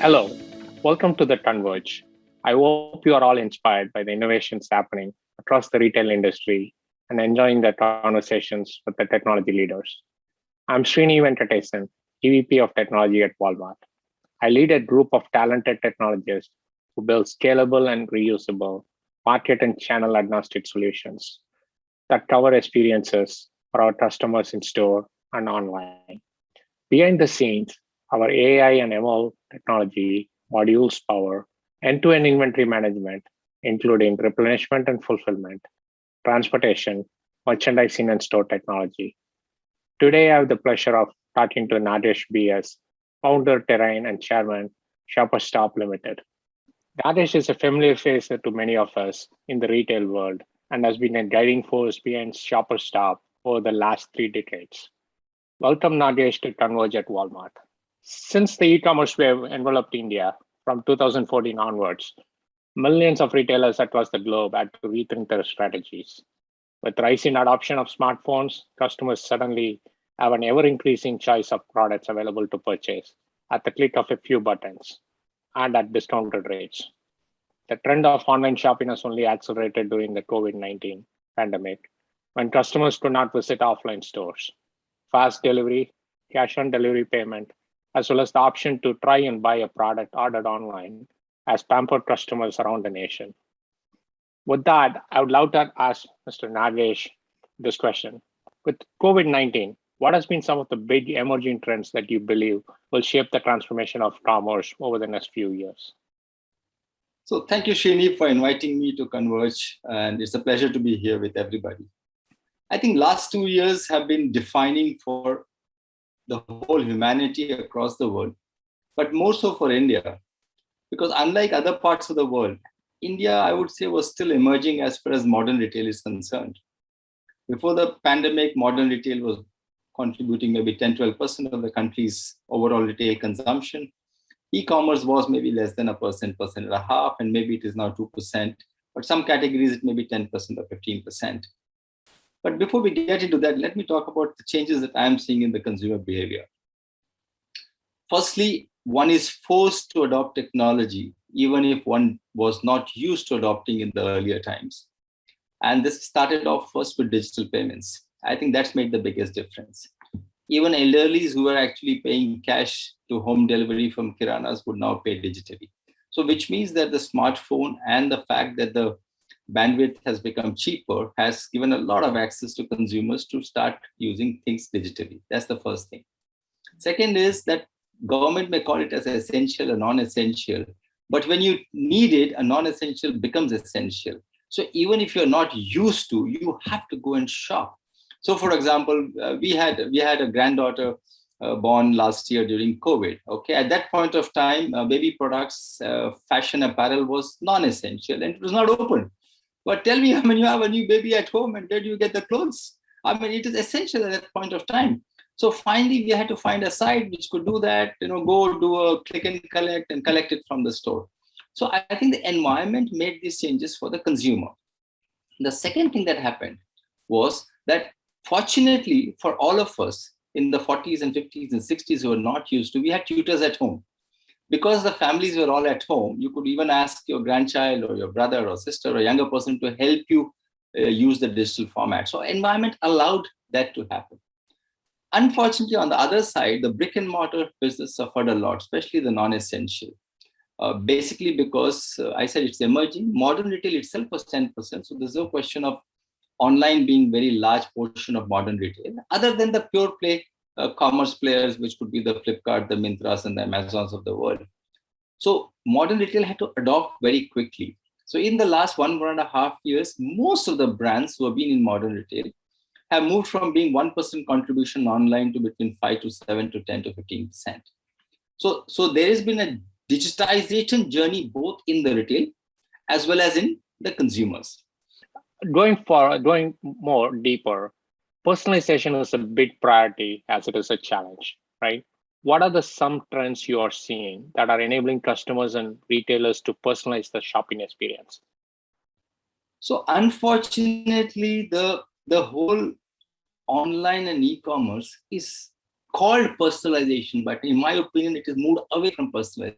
Hello, welcome to the Converge. I hope you are all inspired by the innovations happening across the retail industry and enjoying the conversations with the technology leaders. I'm Venkatesan, EVP of Technology at Walmart. I lead a group of talented technologists who build scalable and reusable market and channel agnostic solutions that cover experiences for our customers in store and online. Behind the scenes, our AI and ML technology modules power end-to-end inventory management, including replenishment and fulfillment, transportation, merchandising, and store technology. Today, I have the pleasure of talking to Nagesh BS, founder TRRAIN and chairman Shoppers Stop Limited. Nagesh is a familiar face to many of us in the retail world and has been a guiding force behind Shoppers Stop over the last 3 decades. Welcome, Nagesh, to Converge at Walmart. Since the e-commerce wave enveloped India from 2014 onwards, millions of retailers across the globe had to rethink their strategies. With rising adoption of smartphones, customers suddenly have an ever-increasing choice of products available to purchase at the click of a few buttons and at discounted rates. The trend of online shopping has only accelerated during the COVID-19 pandemic when customers could not visit offline stores. Fast delivery, cash on delivery payment, as well as the option to try and buy a product ordered online as pampered customers around the nation. With that, I would love to ask Mr. Nagesh this question. With COVID-19, what has been some of the big emerging trends that you believe will shape the transformation of commerce over the next few years? So thank you, Srini, for inviting me to Converge, and it's a pleasure to be here with everybody. I think last 2 years have been defining for the whole humanity across the world, but more so for India, because unlike other parts of the world, India, I would say, was still emerging as far as modern retail is concerned. Before the pandemic, modern retail was contributing maybe 10-12% of the country's overall retail consumption. E-commerce was maybe less than 1.5%, and maybe it is now 2%, but some categories it may be 10% or 15%. But before we get into that, let me talk about the changes that I'm seeing in the consumer behavior. Firstly, one is forced to adopt technology, even if one was not used to adopting in the earlier times. And this started off first with digital payments. I think that's made the biggest difference. Even elderlies who were actually paying cash to home delivery from kiranas would now pay digitally. So which means that the smartphone and the fact that the bandwidth has become cheaper has given a lot of access to consumers to start using things digitally. That's the first thing. Second is that government may call it as essential or non-essential, but when you need it, a non-essential becomes essential. So even if you're not used to, you have to go and shop. So for example, we had a granddaughter born last year during COVID. Okay, at that point of time, baby products, fashion apparel was non-essential and it was not open. But tell me, you have a new baby at home and where do you get the clothes? It is essential at that point of time. So finally, we had to find a site which could do that, go do a click and collect it from the store. So I think the environment made these changes for the consumer. The second thing that happened was that fortunately for all of us in the 40s and 50s and 60s who were not used to, we had tutors at home. Because the families were all at home, you could even ask your grandchild or your brother or sister or younger person to help you use the digital format. So environment allowed that to happen. Unfortunately, on the other side, the brick and mortar business suffered a lot, especially the non-essential. Basically because I said it's emerging. Modern retail itself was 10%. So there's no question of online being very large portion of modern retail, other than the pure play commerce players, which could be the Flipkart, the Mintras, and the Amazons of the world. So modern retail had to adopt very quickly. So in the last 1.5 years, most of the brands who have been in modern retail have moved from being 1% contribution online to between 5 to 7 to 10 to 15%. So there has been a digitization journey both in the retail as well as in the consumers. Going more deeper, personalization is a big priority as it is a challenge, right? What are some trends you are seeing that are enabling customers and retailers to personalize the shopping experience? So unfortunately, the whole online and e-commerce is called personalization, but in my opinion, it is moved away from personalization.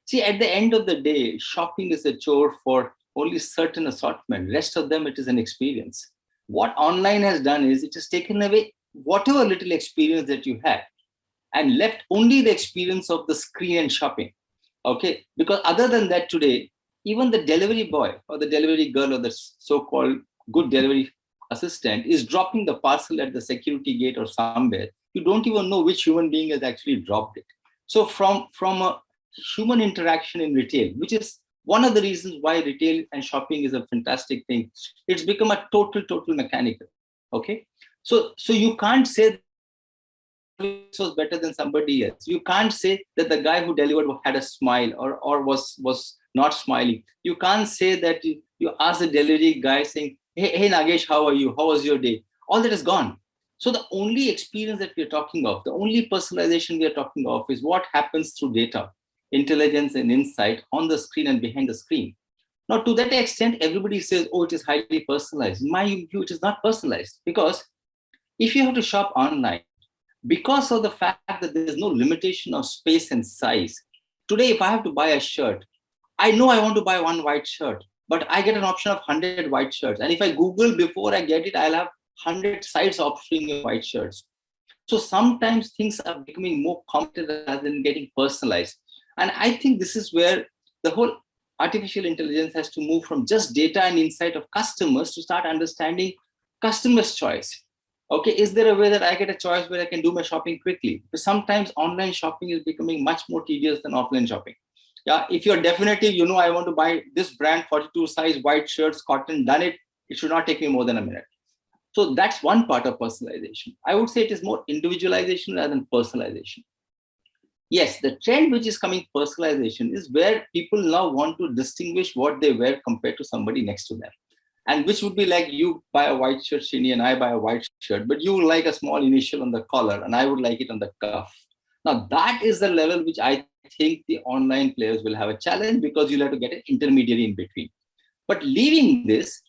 See, at the end of the day, shopping is a chore for only certain assortment. Rest of them, it is an experience. What online has done is it has taken away whatever little experience that you had and left only the experience of the screen and shopping. Okay, because other than that today, even the delivery boy or the delivery girl or the so-called good delivery assistant is dropping the parcel at the security gate or somewhere. You don't even know which human being has actually dropped it. So from a human interaction in retail, which is one of the reasons why retail and shopping is a fantastic thing, it's become a total mechanical. Okay, so you can't say this was better than somebody else. You can't say that the guy who delivered had a smile or was not smiling. You can't say that you ask the delivery guy saying, hey Nagesh, how are you? How was your day? All that is gone. So the only experience that we're talking of, the only personalization we are talking of is what happens through data, intelligence and insight on the screen and behind the screen. Now, to that extent, everybody says, oh, it is highly personalized. In my view, it is not personalized, because if you have to shop online, because of the fact that there is no limitation of space and size, today, if I have to buy a shirt, I know I want to buy one white shirt, but I get an option of 100 white shirts. And if I Google before I get it, I'll have 100 sites offering white shirts. So sometimes things are becoming more complicated rather than getting personalized. And I think this is where the whole artificial intelligence has to move from just data and insight of customers to start understanding customers' choice. Okay, is there a way that I get a choice where I can do my shopping quickly? Because sometimes online shopping is becoming much more tedious than offline shopping. Yeah, if you're definitive, I want to buy this brand 42 size white shirts, cotton, done it. It should not take me more than a minute. So that's one part of personalization. I would say it is more individualization rather than personalization. Yes, the trend which is coming, personalization, is where people now want to distinguish what they wear compared to somebody next to them. And which would be like you buy a white shirt, Srini, and I buy a white shirt, but you would like a small initial on the collar and I would like it on the cuff. Now, that is the level which I think the online players will have a challenge, because you'll have to get an intermediary in between. But leaving this,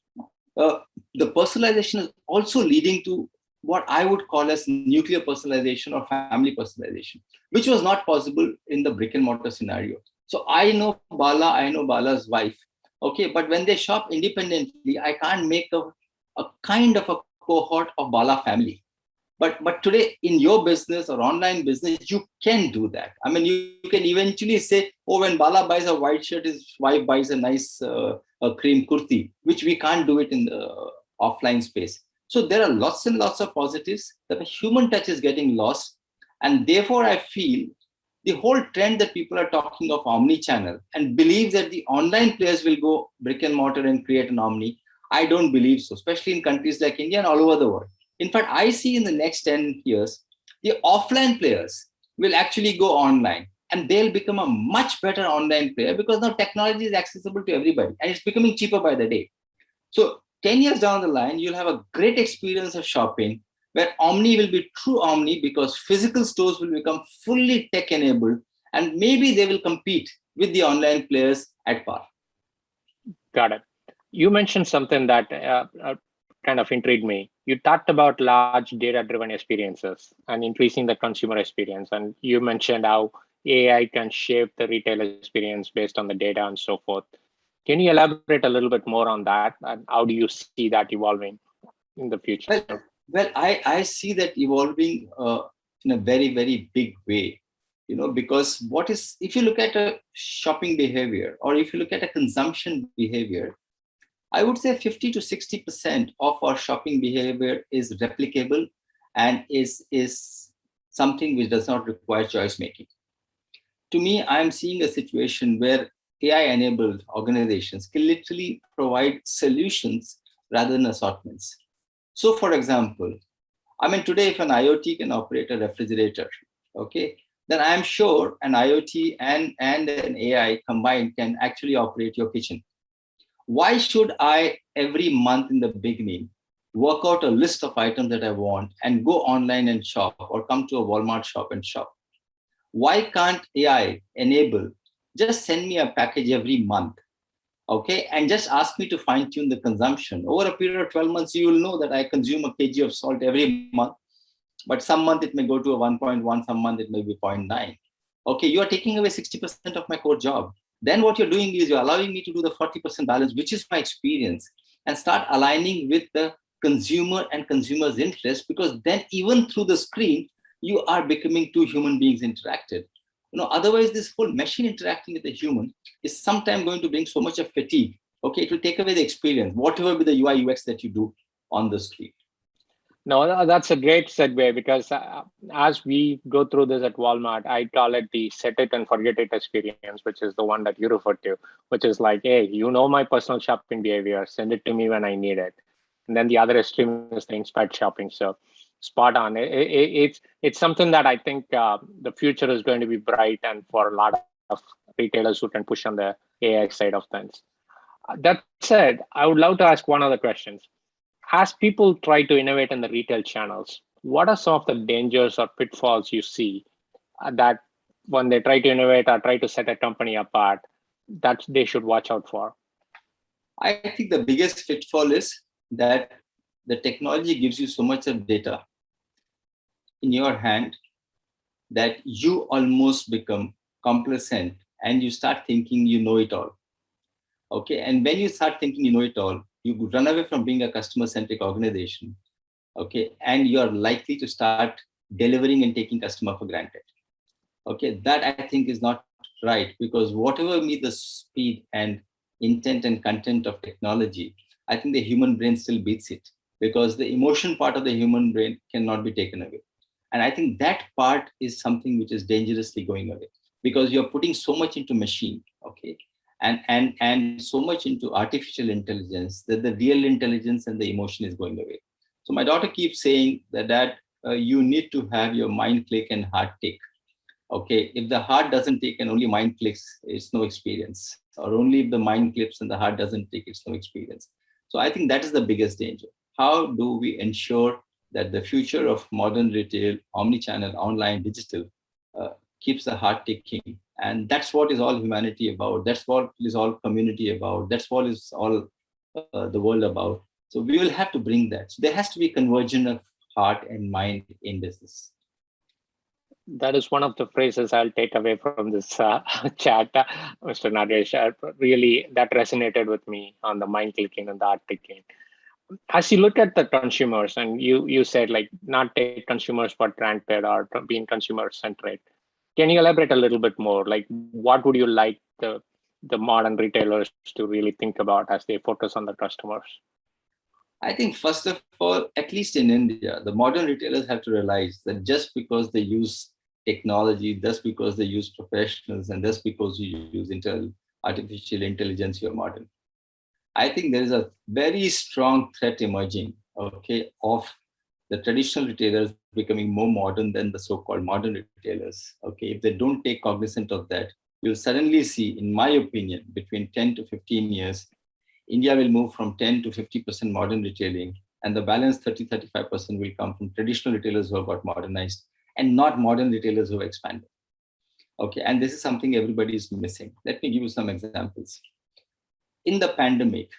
the personalization is also leading to what I would call as nuclear personalization or family personalization, which was not possible in the brick and mortar scenario. So I know Bala, I know Bala's wife. Okay, but when they shop independently, I can't make a kind of a cohort of Bala family. But today in your business or online business, you can do that. I mean, you can eventually say, oh, when Bala buys a white shirt, his wife buys a nice a cream kurti, which we can't do it in the offline space. So there are lots and lots of positives that the human touch is getting lost. And therefore, I feel the whole trend that people are talking of omni-channel and believe that the online players will go brick and mortar and create an omni, I don't believe so, especially in countries like India and all over the world. In fact, I see in the next 10 years, the offline players will actually go online and they'll become a much better online player, because now technology is accessible to everybody and it's becoming cheaper by the day. So 10 years down the line, you'll have a great experience of shopping where omni will be true omni, because physical stores will become fully tech enabled and maybe they will compete with the online players at par. Got it. You mentioned something that kind of intrigued me. You talked about large data-driven experiences and increasing the consumer experience. And you mentioned how AI can shape the retail experience based on the data and so forth. Can you elaborate a little bit more on that? And how do you see that evolving in the future? Well, I see that evolving in a very, very big way, because if you look at a shopping behavior or if you look at a consumption behavior, I would say 50 to 60% of our shopping behavior is replicable and is something which does not require choice making. To me, I'm seeing a situation where AI-enabled organizations can literally provide solutions rather than assortments. So, for example, today, if an IoT can operate a refrigerator, okay, then I'm sure an IoT and an AI combined can actually operate your kitchen. Why should I, every month in the beginning, work out a list of items that I want and go online and shop, or come to a Walmart shop and shop? Why can't AI enable, just send me a package every month, okay, and just ask me to fine tune the consumption? Over a period of 12 months, you will know that I consume a kg of salt every month, but some month it may go to a 1.1, some month it may be 0.9. Okay, you are taking away 60% of my core job. Then what you're doing is you're allowing me to do the 40% balance, which is my experience, and start aligning with the consumer and consumer's interest, because then even through the screen, you are becoming two human beings interacted. Otherwise, this whole machine interacting with the human is sometimes going to bring so much of fatigue. Okay, it will take away the experience, whatever be the UI UX that you do on the screen. No, that's a great segue, because as we go through this at Walmart, I call it the set it and forget it experience, which is the one that you referred to, which is like, hey, you know my personal shopping behavior, send it to me when I need it. And then the other extreme is the inspired shopping. So spot on. It's something that I think the future is going to be bright, and for a lot of retailers who can push on the AI side of things. That said, I would love to ask one other question. As people try to innovate in the retail channels, what are some of the dangers or pitfalls you see that when they try to innovate or try to set a company apart, that they should watch out for? I think the biggest pitfall is that the technology gives you so much of data in your hand that you almost become complacent and you start thinking you know it all. Okay, and when you start thinking you know it all, you run away from being a customer-centric organization. Okay, and you are likely to start delivering and taking customer for granted. Okay, that I think is not right, because whatever be the speed and intent and content of technology, I think the human brain still beats it, because the emotion part of the human brain cannot be taken away. And I think that part is something which is dangerously going away, because you're putting so much into machine, okay, and so much into artificial intelligence that the real intelligence and the emotion is going away. So my daughter keeps saying that you need to have your mind click and heart tick. Okay, if the heart doesn't tick and only mind clicks, it's no experience. Or only if the mind clicks and the heart doesn't tick, it's no experience. So I think that is the biggest danger. How do we ensure that the future of modern retail, omni-channel, online, digital, keeps the heart ticking? And that's what is all humanity about. That's what is all community about. That's what is all the world about. So we will have to bring that. So there has to be convergence of heart and mind in business. That is one of the phrases I'll take away from this chat, Mr. Nagesh. Really, that resonated with me on the mind clicking and the art clicking. As you look at the consumers, and you said like not take consumers for granted or being consumer centric, can you elaborate a little bit more? Like, what would you like the modern retailers to really think about as they focus on the customers? I think first of all, at least in India, the modern retailers have to realize that just because they use technology, just because they use professionals, and just because you use artificial intelligence, you're modern. I think there is a very strong threat emerging, okay, of the traditional retailers becoming more modern than the so-called modern retailers. Okay, if they don't take cognizance of that, you'll suddenly see, in my opinion, between 10 to 15 years, India will move from 10 to 50% modern retailing, and the balance 30-35% will come from traditional retailers who have got modernized and not modern retailers who have expanded. Okay, and this is something everybody is missing. Let me give you some examples. In the pandemic,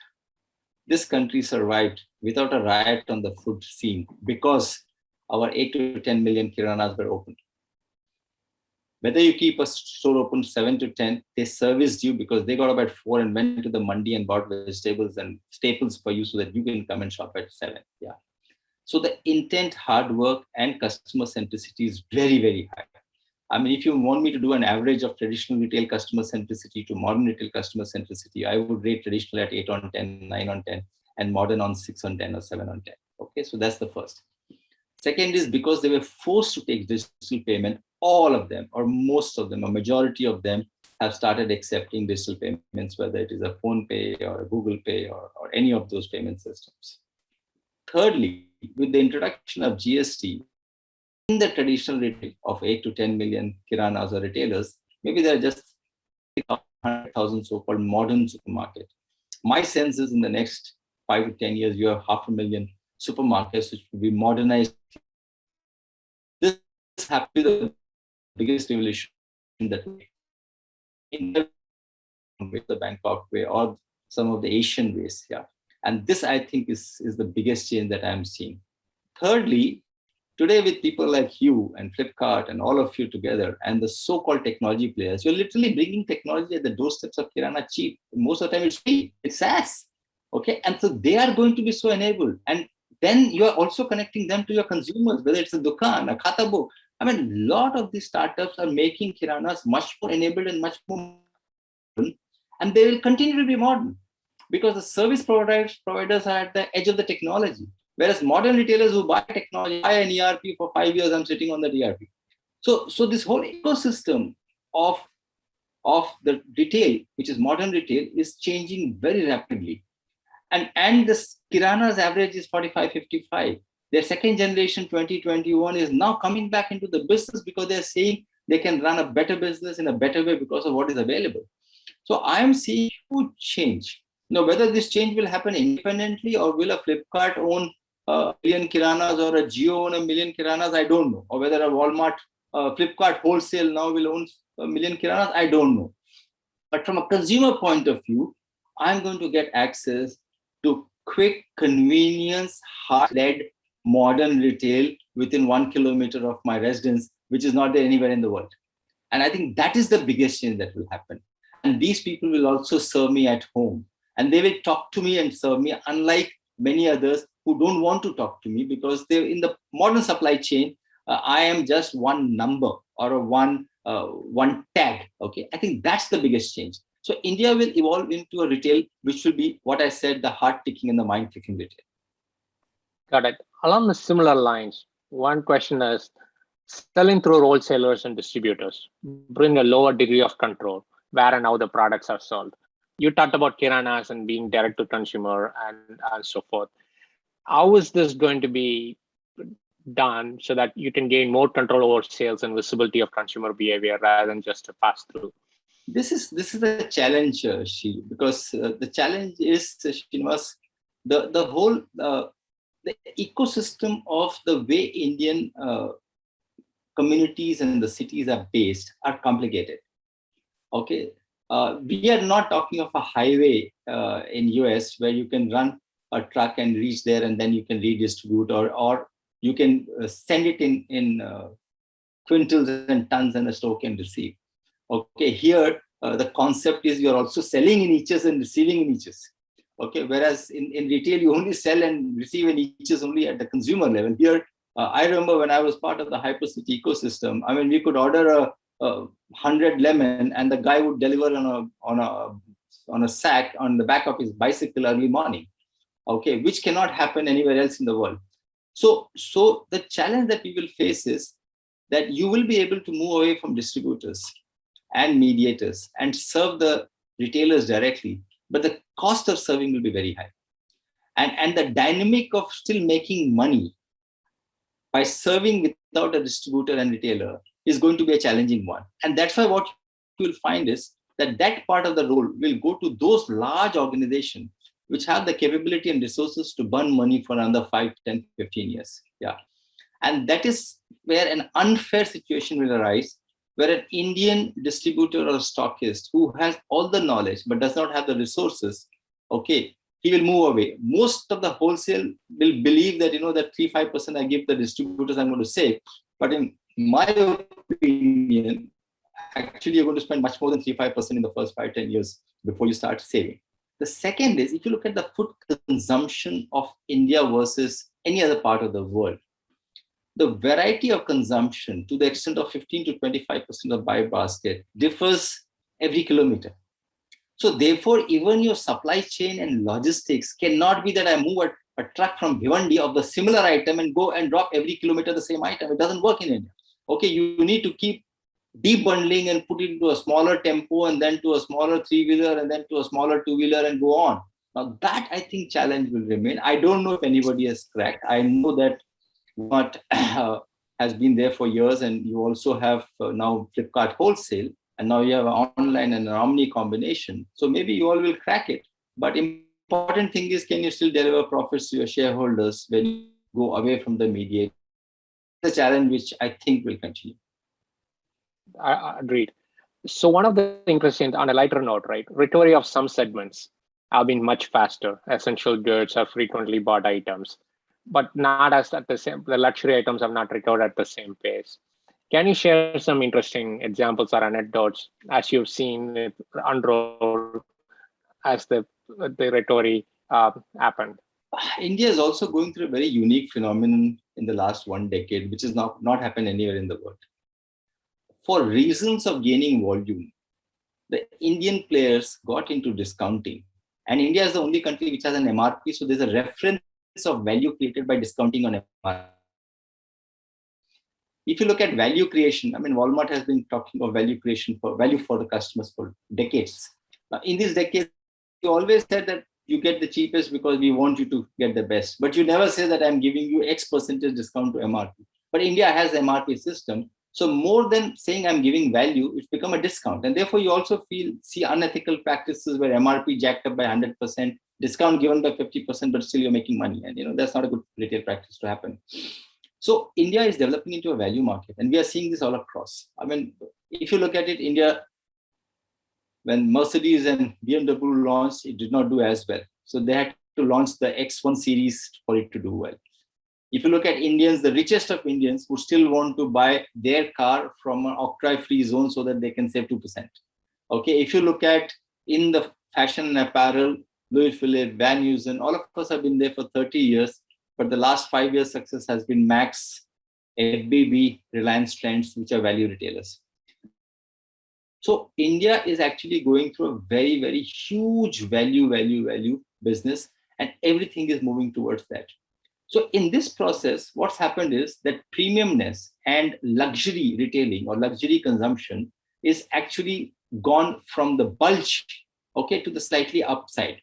this country survived without a riot on the food scene because our 8 to 10 million kiranas were open. Whether you keep a store open 7 to 10, they serviced you because they got up at 4 and went to the mandi and bought vegetables and staples for you so that you can come and shop at 7. Yeah. So the intent, hard work, and customer centricity is very, very high. I mean, if you want me to do an average of traditional retail customer centricity to modern retail customer centricity, I would rate traditional at 8 on 10, 9 on 10, and modern on 6 on 10 or 7 on 10. Okay, so that's the first. Second is because they were forced to take digital payment, all of them, or most of them, a majority of them have started accepting digital payments, whether it is a Phone Pay or a Google Pay or any of those payment systems. Thirdly, with the introduction of GST, in the traditional retail of 8 to 10 million kiranas or retailers, maybe there are just 100,000 so-called modern supermarket. My sense is in the next 5 to 10 years, you have 500,000 supermarkets which will be modernized. This has to be the biggest revolution that in the Bangkok way or some of the Asian ways. Yeah. And this, I think, is the biggest change that I'm seeing. Thirdly, Today, with people like you and Flipkart and all of you together and the so-called technology players, you're literally bringing technology at the doorsteps of Kirana cheap. Most of the time it's free, it's SaaS. Okay, and so they are going to be so enabled. And then you are also connecting them to your consumers, whether it's a dukan, a khata book. I mean, a lot of these startups are making Kiranas much more enabled and much more modern, and they will continue to be modern because the service providers are at the edge of the technology. Whereas modern retailers who buy technology, buy an ERP for 5 years, I'm sitting on that ERP. So this whole ecosystem of, the retail, which is modern retail, is changing very rapidly. And this Kirana's average is 45, 55. Their second generation 2021 is now coming back into the business because they're saying they can run a better business in a better way because of what is available. So I am seeing huge change. Now, whether this change will happen independently or will a Flipkart own a million Kiranas or a Jio own a million Kiranas, I don't know. Or whether a Walmart, Flipkart wholesale now will own a million Kiranas, I don't know. But from a consumer point of view, I'm going to get access to quick, convenience, heart-led modern retail within 1 kilometer of my residence, which is not there anywhere in the world. And I think that is the biggest change that will happen. And these people will also serve me at home. And they will talk to me and serve me, unlike many others who don't want to talk to me because they're in the modern supply chain. I am just one number or a one tag. Okay, I think that's the biggest change. So India will evolve into a retail which will be what I said, the heart ticking and the mind ticking retail. Got it. Along the similar lines, one question is selling through wholesalers and distributors bring a lower degree of control where and how the products are sold. You talked about Kiranas and being direct to consumer and so forth. How is this going to be done so that you can gain more control over sales and visibility of consumer behavior rather than just a pass through? This is a challenge, Shri, because the challenge is, Srinivas, the whole the ecosystem of the way Indian communities and the cities are based are complicated. Okay, we are not talking of a highway in US where you can run a truck and reach there and then you can redistribute, or you can send it in quintals and tons and a store can receive. Okay, here the concept is you're also selling in eaches and receiving in eaches. Okay, whereas in retail you only sell and receive in eaches only at the consumer level. Here, I remember when I was part of the Hypercity ecosystem. I mean, we could order a 100 lemon and the guy would deliver on a sack on the back of his bicycle early morning. Okay, which cannot happen anywhere else in the world. So the challenge that we will face is that you will be able to move away from distributors and mediators and serve the retailers directly, but the cost of serving will be very high. And the dynamic of still making money by serving without a distributor and retailer is going to be a challenging one. And that's why what you will find is that part of the role will go to those large organizations which have the capability and resources to burn money for another 5, 10, 15 years. Yeah. And that is where an unfair situation will arise, where an Indian distributor or stockist who has all the knowledge but does not have the resources, okay, he will move away. Most of the wholesale will believe that, that 3-5% I give the distributors, I'm going to save. But in my opinion, actually, you're going to spend much more than 3-5% in the first 5-10 years before you start saving. The second is, if you look at the food consumption of India versus any other part of the world, the variety of consumption to the extent of 15 to 25% of buy basket differs every kilometer. So therefore, even your supply chain and logistics cannot be that I move a truck from Bhiwandi of the similar item and go and drop every kilometer the same item. It doesn't work in India. Okay, you need to keep debundling and put it into a smaller tempo and then to a smaller 3-wheeler and then to a smaller 2-wheeler and go on. Now that, I think, challenge will remain. I don't know if anybody has cracked. I know that what has been there for years, and you also have now Flipkart wholesale, and now you have an online and an omni combination. So maybe you all will crack it. But important thing is, can you still deliver profits to your shareholders when you go away from the mediator? The challenge which I think will continue. I agreed. So one of the interesting, on a lighter note, right, recovery of some segments have been much faster. Essential goods are frequently bought items. but not as at the same. The luxury items have not recovered at the same pace. Can you share some interesting examples or anecdotes as you've seen it unroll as the recovery happened? India is also going through a very unique phenomenon in the last 1 decade, which has not happened anywhere in the world. For reasons of gaining volume, the Indian players got into discounting. And India is the only country which has an MRP, so there's a reference of value created by discounting on MRP. If you look at value creation, I mean, Walmart has been talking of value creation for value for the customers for decades. In these decades, you always said that you get the cheapest because we want you to get the best. But you never say that I'm giving you X percentage discount to MRP. But India has MRP system. So more than saying I'm giving value, it's become a discount. And therefore, you also see unethical practices where MRP jacked up by 100%, discount given by 50%, but still you're making money. And that's not a good retail practice to happen. So India is developing into a value market, and we are seeing this all across. I mean, if you look at it, India, when Mercedes and BMW launched, it did not do as well. So they had to launch the X1 series for it to do well. If you look at Indians, the richest of Indians would still want to buy their car from an octroi-free zone so that they can save 2%. Okay, if you look at in the fashion and apparel, Louis Philippe, Van Heusen, all of us have been there for 30 years. But the last 5 years' success has been Max, FBB, Reliance Trends, which are value retailers. So India is actually going through a very, very huge value business, and everything is moving towards that. So in this process, what's happened is that premiumness and luxury retailing or luxury consumption is actually gone from the bulge, okay, to the slightly upside.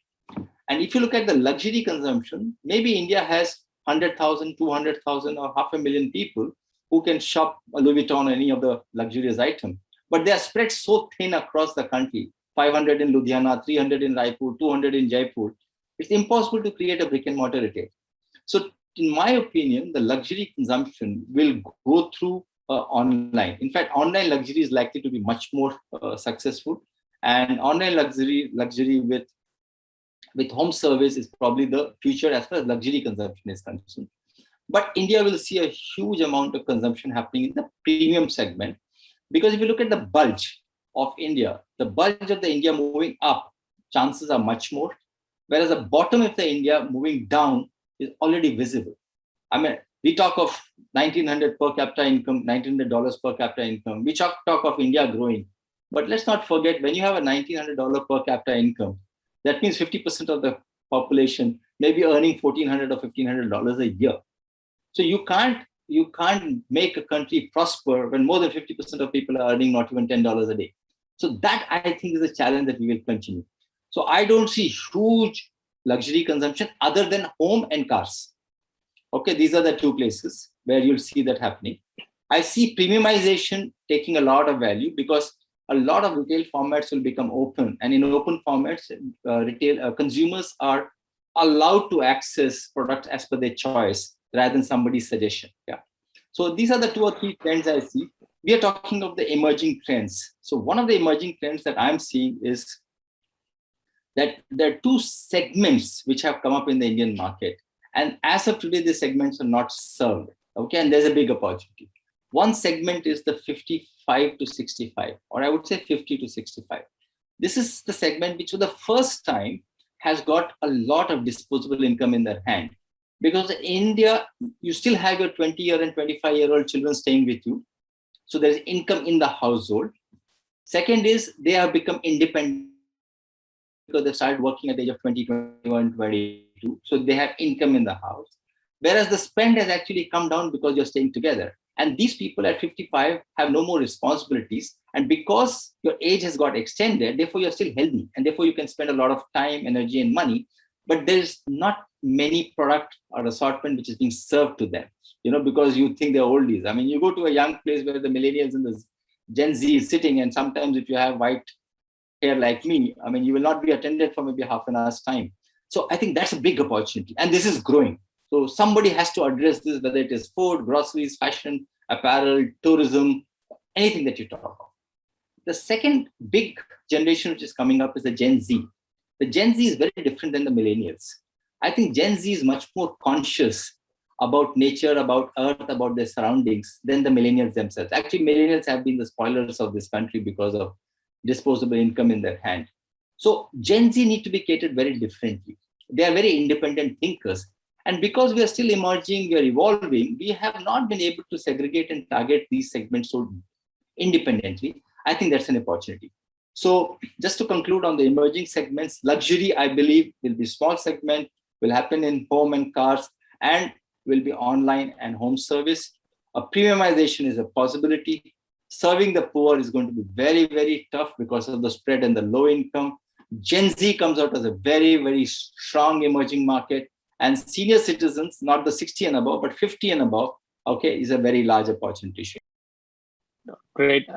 And if you look at the luxury consumption, maybe India has 100,000, 200,000 or 500,000 people who can shop a Louis Vuitton or any of the luxurious item. But they are spread so thin across the country, 500 in Ludhiana, 300 in Raipur, 200 in Jaipur. It's impossible to create a brick and mortar retail. So in my opinion, the luxury consumption will go through online. In fact, online luxury is likely to be much more successful. And online luxury with home service is probably the future as far as luxury consumption is concerned. But India will see a huge amount of consumption happening in the premium segment. Because if you look at the bulge of India, the bulge of the India moving up, chances are much more. Whereas the bottom of the India moving down is already visible. I mean, we talk of 1900 per capita income, $1,900 per capita income. We talk of India growing. But let's not forget, when you have a $1,900 per capita income, that means 50% of the population may be earning $1,400 or $1,500 a year. So you can't make a country prosper when more than 50% of people are earning not even $10 a day. So that, I think, is a challenge that we will continue. So I don't see huge luxury consumption other than home and cars. Okay, these are the two places where you'll see that happening. I see premiumization taking a lot of value because a lot of retail formats will become open, and in open formats, consumers are allowed to access products as per their choice rather than somebody's suggestion. Yeah. So these are the 2 or 3 trends I see. We are talking of the emerging trends. So one of the emerging trends that I'm seeing is that there are 2 segments which have come up in the Indian market. And as of today, these segments are not served. Okay, and there's a big opportunity. One segment is the 55 to 65, or I would say 50 to 65. This is the segment which for the first time has got a lot of disposable income in their hand. Because in India, you still have your 20-year and 25-year-old children staying with you. So there's income in the household. Second is they have become independent because they started working at the age of 20, 21, 22. So they have income in the house. Whereas the spend has actually come down because you're staying together. And these people at 55 have no more responsibilities. And because your age has got extended, therefore you're still healthy. And therefore you can spend a lot of time, energy, and money. But there's not many product or assortment which is being served to them, because you think they're oldies. I mean, you go to a young place where the millennials and the Gen Z is sitting, and sometimes if you have white hair like me, I mean, you will not be attended for maybe half an hour's time. So I think that's a big opportunity, and this is growing. So somebody has to address this, whether it is food, groceries, fashion, apparel, tourism, anything that you talk about. The second big generation which is coming up is the Gen Z. The Gen Z is very different than the millennials. I think Gen Z is much more conscious about nature, about earth, about their surroundings than the millennials themselves. Actually, millennials have been the spoilers of this country because of disposable income in their hand. So Gen Z need to be catered very differently. They are very independent thinkers. And because we are still emerging, we are evolving, we have not been able to segregate and target these segments so independently. I think that's an opportunity. So just to conclude on the emerging segments, luxury, I believe, will be small segment, will happen in home and cars, and will be online and home service. A premiumization is a possibility. Serving the poor is going to be very, very tough because of the spread and the low income. Gen Z comes out as a very, very strong emerging market. And senior citizens, not the 60 and above, but 50 and above, okay, is a very large opportunity. Great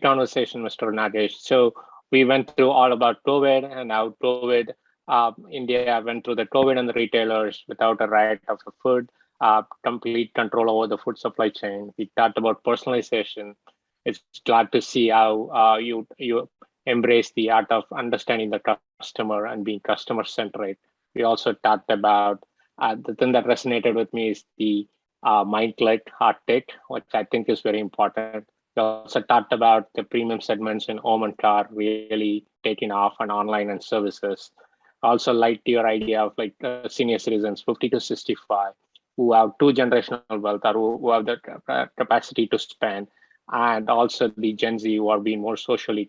conversation, Mr. Nagesh. So we went through all about COVID and how COVID, India went through the COVID and the retailers without a right of the food, complete control over the food supply chain. We talked about personalization. It's glad to see how you embrace the art of understanding the customer and being customer centric. We also talked about the thing that resonated with me is the mind click heart tick, which I think is very important. We also talked about the premium segments in home and car really taking off on online and services. Also liked your idea of like senior citizens, 50 to 65, who have two generational wealth or who have the capacity to spend, and also the Gen Z who are being more socially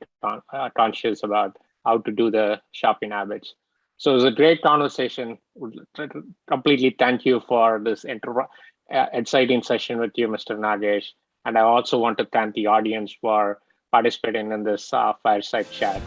conscious about how to do the shopping habits. So it was a great conversation. Completely thank you for this exciting session with you, Mr. Nagesh. And I also want to thank the audience for participating in this fireside chat.